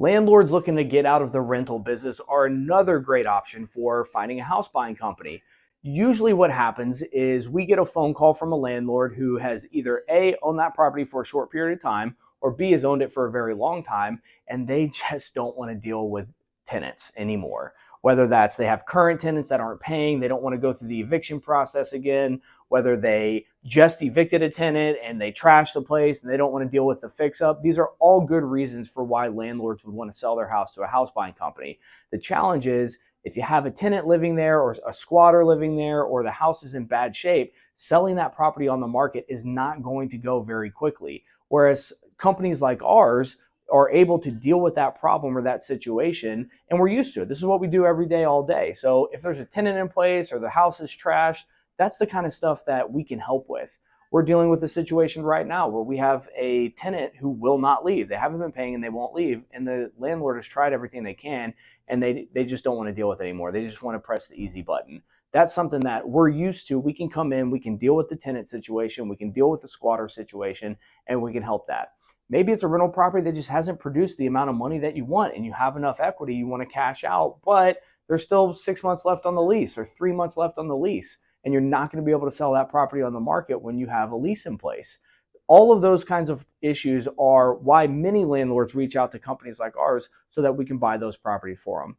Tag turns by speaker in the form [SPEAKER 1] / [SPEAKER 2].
[SPEAKER 1] Landlords looking to get out of the rental business are another great option for finding a house buying company. Usually what happens is we get a phone call from a landlord who has either A, owned that property for a short period of time, or B, has owned it for a very long time, and they just don't want to deal with tenants anymore. Whether that's they have current tenants that aren't paying, they don't want to go through the eviction process again, whether they just evicted a tenant and they trashed the place and they don't want to deal with the fix up. These are all good reasons for why landlords would want to sell their house to a house buying company. The challenge is if you have a tenant living there or a squatter living there or the house is in bad shape, selling that property on the market is not going to go very quickly. Whereas companies like ours are able to deal with that problem or that situation, and we're used to it. This is what we do every day, all day. So if there's a tenant in place or the house is trashed, that's the kind of stuff that we can help with. We're dealing with a situation right now where we have a tenant who will not leave. They haven't been paying and they won't leave. And the landlord has tried everything they can and they just don't want to deal with it anymore. They just want to press the easy button. That's something that we're used to. We can come in, we can deal with the tenant situation, we can deal with the squatter situation, and we can help that. Maybe it's a rental property that just hasn't produced the amount of money that you want and you have enough equity, you want to cash out, but there's still 6 months left on the lease or 3 months left on the lease. And you're not going to be able to sell that property on the market when you have a lease in place. All of those kinds of issues are why many landlords reach out to companies like ours so that we can buy those properties for them.